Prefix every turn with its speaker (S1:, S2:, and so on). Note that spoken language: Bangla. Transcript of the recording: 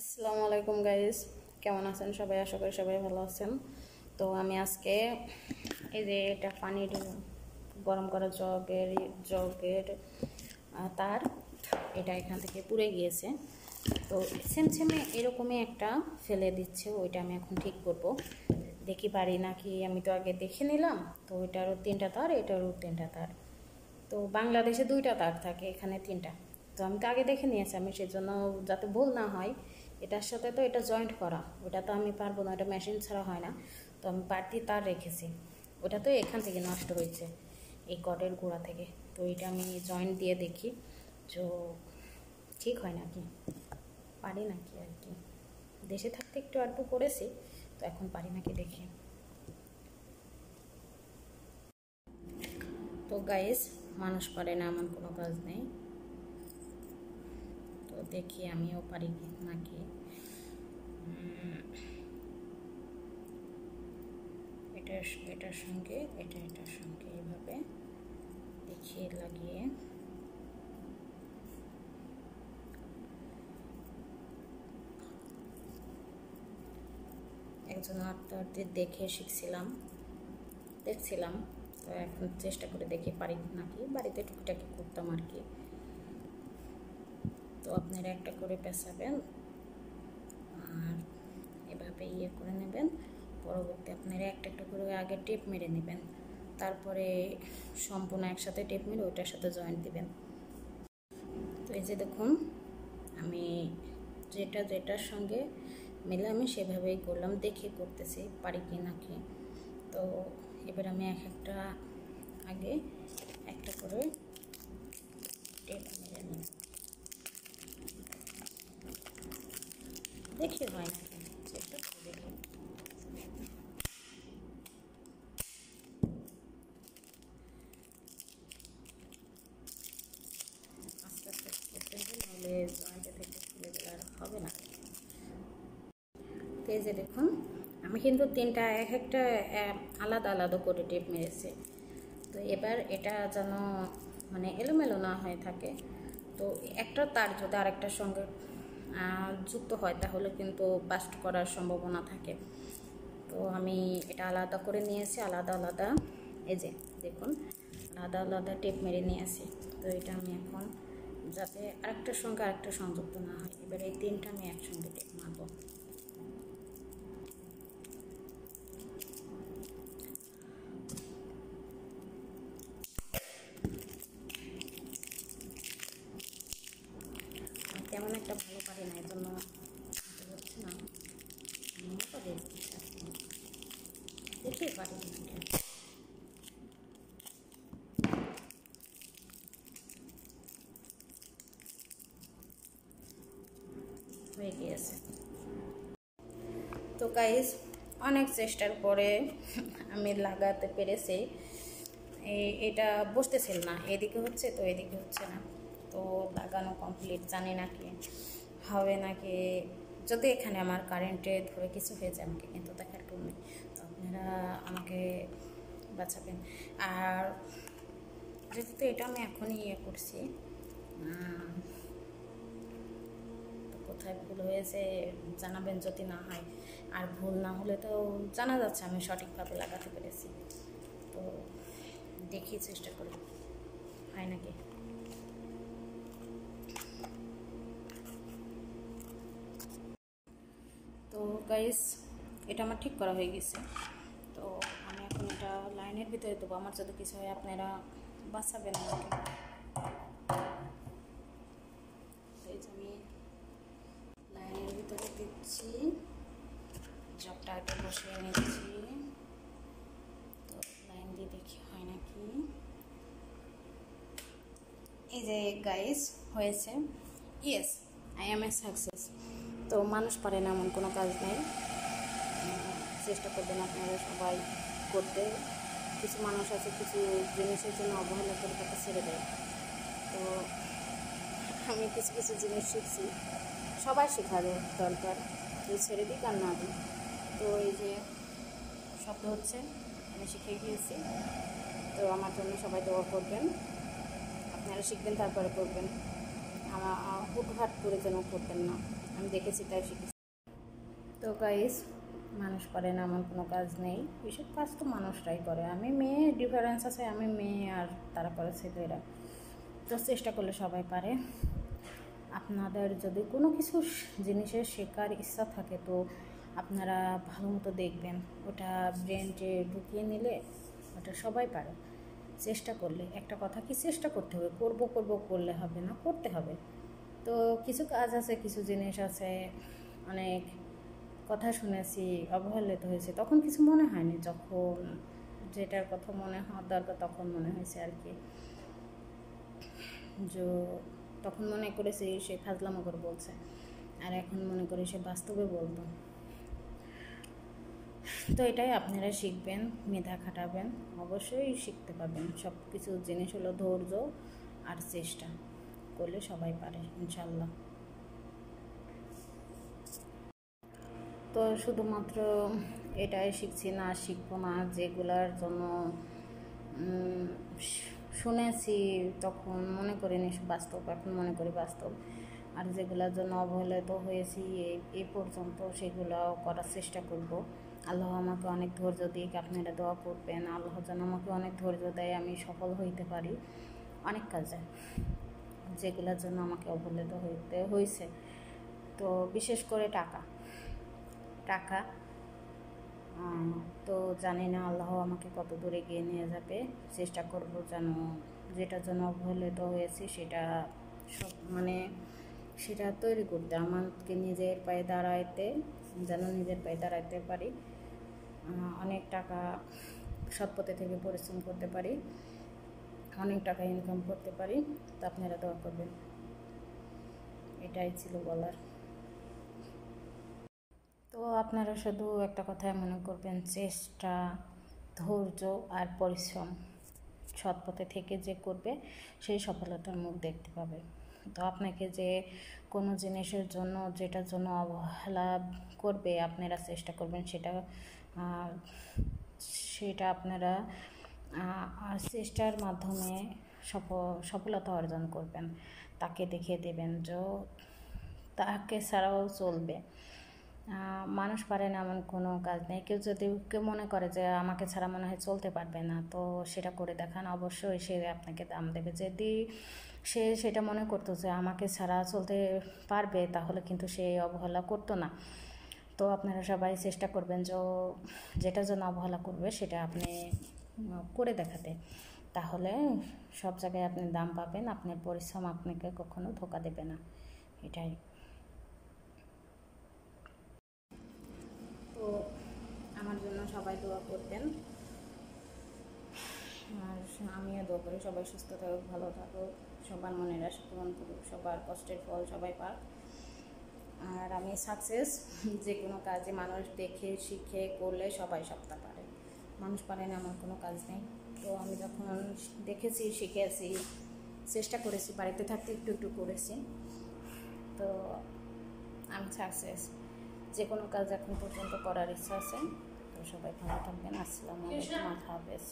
S1: আসসালামু আলাইকুম গাইস, কেমন আছেন সবাই? আশা করি সবাই ভালো আছেন। তো আমি আজকে এই যে এটা পানির গরম করা জগের তার এটা এখান থেকে পুড়ে গিয়েছে। তো সেমসেমে এরকমই একটা ফেলে দিচ্ছে, ওইটা আমি এখন ঠিক করব। দেখি পারি নাকি। আমি তো আগে দেখে নিলাম। তো ওইটারও 3টা তার, এটারও 3টা তার। তো বাংলাদেশে 2টা তার থাকে, এখানে 3টা। তো আমি তো আগে দেখে নিয়েছি, আমি সেজন্য যাতে ভুল না হয়। এটার সাথে তো এটা জয়েন্ট করা, ওটা তো আমি পারবো না, এটা মেশিন ছাড়া হয় না। তো আমি বাড়তি তার রেখেছি। ওটা তো এখান থেকে নষ্ট হয়েছে, এই কটের গোড়া থেকে। তো এটা আমি জয়েন্ট দিয়ে দেখি তো ঠিক হয় নাকি, পারি নাকি আর কি। দেশে থাকতে একটু আধটু করেছি, তো এখন পারি নাকি দেখি। তো গাইস, মানুষ পারে না এমন কোনো কাজ নেই। তো দেখি আমিও পারি নাকি। এটার সঙ্গে এটার সঙ্গে এইভাবে দেখিয়ে লাগিয়ে একজন আত্মীয়দের দেখে দেখছিলাম। তো এখন চেষ্টা করে দেখি পারি নাকি। বাড়িতে টুকিটাকি করতাম আর কি। তো আপনারা একটা করে পেঁচাবেন আর এভাবে করে নেবেন। পরবর্তী আপনারা একটা একটা করে আগে টেপ মেরে নেবেন, তারপরে সম্পূর্ণ একসাথে টেপ মেরে ওইটার সাথে জয়েন্ট দিবেন। তো এই যে দেখুন, আমি যেটার সঙ্গে মিলে আমি সেভাবেই করলাম, দেখে করতেছি পারি কি নাকি। তো এবার আমি একটা আগে একটা করে টেপ মেরে নিই, দেখি হয় নাকি, চেষ্টা করে দেখি। আস্তে আস্তে করতে হবে, নাহলে জয়েন্টে থেকে খুলে গেলে আর হবে না। তো এই যে দেখুন, আমি কিন্তু 3টা একটা আলাদা আলাদা করে টেপ মেরেছি। তো এবার এটা যেন মানে এলোমেলো না হয়ে থাকে। তো একটা তার যদি আরেকটার সঙ্গে যুক্ত হয় তাহলে কিন্তু বাস্ট করার সম্ভাবনা থাকে। তো আমি এটা আলাদা করে নিয়েছি, আলাদা আলাদা। এই যে দেখুন, আলাদা আলাদা টেপ মেরে নিয়েছি। তো এটা আমি এখন যাতে আরেকটার সঙ্গে আরেকটা সংযুক্ত না হয়, এবার এই 3টা আমি একসঙ্গে টেপ মারবো। তেমন একটা ভালো পারি না, এই জন্য হচ্ছে না। মতো দেখছি দেখতেই পারি না। হয়ে গিয়েছে। তো গাইস, অনেক চেষ্টার পরে আমি লাগাতে পেরেছি। এটা বসতেছিল না, এদিকে হচ্ছে তো এদিকে হচ্ছে না। তো লাগানো কমপ্লিট, জানি না কি হবে নাকি। যদি এখানে আমার কারেন্টে ধরে কিছু হয়ে যায় আমাকে কিন্তু দেখার কেউ নেই। তো আপনারা আমাকে বাঁচাবেন। আর যেহেতু এটা আমি এখনই করছি, কোথায় ভুল হয়েছে জানাবেন যদি না হয়। আর ভুল না হলে তো জানা যাচ্ছে আমি সঠিকভাবে লাগাতে পেরেছি। তো দেখি, চেষ্টা করি হয় নাকি। তো গাইস, এটা আমার ঠিক করা হয়ে গেছে। তো আমি এখন এটা লাইনের ভিতরে দেবো। আমার যদি কিছু হয় আপনারা বাঁচাবেন আমাকে। এই যে আমি লাইনের ভিতরে দিচ্ছি, জবটা আগে বসিয়ে নিচ্ছি। তো লাইন দিয়ে দেখি হয় নাকি। এই যে গাইস, হয়েছে। Yes, I M A success. তো মানুষ পারে না এমন কোনো কাজ নেই। চেষ্টা করবেন আপনারা সবাই করতে। কিছু মানুষ আছে কিছু জিনিসের জন্য অবহেলা করে তাকে ছেড়ে দেয়। তো আমি কিছু কিছু জিনিস শিখছি, সবাই শেখার দরকার, কেউ ছেড়ে দিক আর না দিই। তো এই যে শব্দ হচ্ছে, আমি শিখে গিয়েছি। তো আমার জন্য সবাই দোয়া করবেন, আপনারা শিখবেন তারপরে করবেন। আমার হুটহাট করে যেন করতেন না, আমি দেখেছি তাই শিখেছি। তো গাইস, মানুষ করে না এমন কোনো কাজ নেই, এসব কাজ তো মানুষরাই করে। আমি মেয়ে, ডিফারেন্স আছে, আমি মেয়ে আর তারা করে ছেলেরা। তো চেষ্টা করলে সবাই পারে। আপনাদের যদি কোনো কিছু জিনিসের শেখার ইচ্ছা থাকে তো আপনারা ভালো মতো দেখবেন, ওটা ব্রেনটে ঢুকিয়ে নিলে ওটা সবাই পারে চেষ্টা করলে। একটা কথা কি, চেষ্টা করতে হবে, করব করব করলে হবে না, করতে হবে। তো কিছু কাজ আছে, কিছু জিনিস আছে, অনেক কথা শুনেছি, অবহেলিত হয়েছে, তখন কিছু মনে হয়নি, যখন যেটার কথা মনে হওয়ার দরকার তখন মনে হয়েছে আর কি। যে তখন মনে করেছি সে ফাজলামো করে বলছে, আর এখন মনে করি সে বাস্তবে বলতো। তো এটাই আপনারা শিখবেন, মেধা খাটাবেন, অবশ্যই শিখতে পাবেন। সব কিছু জিনিস হলো ধৈর্য আর চেষ্টা করলে সবাই পারে ইনশাল্লাহ। তো শুধুমাত্র এটাই শিখছি না, শিখবো না, যেগুলার জন্য শুনেছি তখন মনে করিনি বাস্তব, এখন মনে করি বাস্তব। আর যেগুলোর জন্য অবহেলিত হয়েছি এই পর্যন্ত, সেগুলোও করার চেষ্টা করব। আল্লাহ আমাকে অনেক ধৈর্য দিক, আপনারা দোয়া করবেন আল্লাহ যেন আমাকে অনেক ধৈর্য দেয়, আমি সফল হইতে পারি অনেক কাজে যেগুলোর জন্য আমাকে অবহেলিত হইতে হয়েছে। তো বিশেষ করে টাকা তো জানি না আল্লাহ আমাকে কত দূরে এগিয়ে নিয়ে যাবে। চেষ্টা করব যেন যেটার জন্য অবহেলিত হয়েছি সেটা সব সেটা তৈরি করতে, আমাকে নিজের পায়ে দাঁড়াইতে, যেন নিজের পায়ে দাঁড়াইতে পারি, অনেক টাকা সৎ পথে থেকে পরিশ্রম করতে পারি, অনেক টাকা ইনকাম করতে পারি। তো আপনারা দোয়া করবেন, এটাই ছিল বলার। তো আপনারা শুধু একটা কথাই মনে করবেন, চেষ্টা, ধৈর্য আর পরিশ্রম, সৎ পথে থেকে যে করবে সেই সফলতার মুখ দেখতে পাবে। তো আপনাকে যে কোনো জিনিসের জন্য, যেটার জন্য অবহেলা করবে, আপনারা চেষ্টা করবেন সেটা আপনারা চেষ্টার মাধ্যমে সফলতা অর্জন করবেন। তাকে দেখিয়ে দেবেন যে তাকে ছাড়াও চলবে। মানুষ পারে না এমন কোনো কাজ নেই। কেউ মনে করে যে আমাকে ছাড়া মনে হয় চলতে পারবে না, তো সেটা করে দেখান, অবশ্যই সে আপনাকে দাম দেবে। যদি সে সেটা মনে করতো যে আমাকে ছাড়া চলতে পারবে, তাহলে কিন্তু সে অবহেলা করতো না। তো আপনারা সবাই চেষ্টা করবেন যে যেটার জন্য অবহেলা করবে সেটা আপনি করে দেখাতে, তাহলে সব জায়গায় আপনি দাম পাবেন, আপনার পরিশ্রম আপনাকে কখনো ধোঁকা দেবে না। এটাই। তো আমার জন্য সবাই দোয়া করবেন, আর আমিও দোয়া করি সবাই সুস্থ থাকুক, ভালো থাকুক, সবার মনের আশা পূরণ করুক, সবার কষ্টের ফল সবাই পাক। আর আমি সাকসেস, যে কোনো কাজে মানুষ দেখে শিখে করলে সবাই সবটা পারে, মানুষ পারে না এমন কোনো কাজ নেই। তো আমি যখন দেখেছি, শিখেছি, চেষ্টা করেছি, বাড়িতে থাকতে একটু একটু করেছি, তো আমি সাকসেস। যে কোনো কাজ এখন পর্যন্ত করার ইচ্ছা আছে। তো সবাই ভালো থাকবেন। আসসালামু আলাইকুম, আল্লাহ হাফেজ।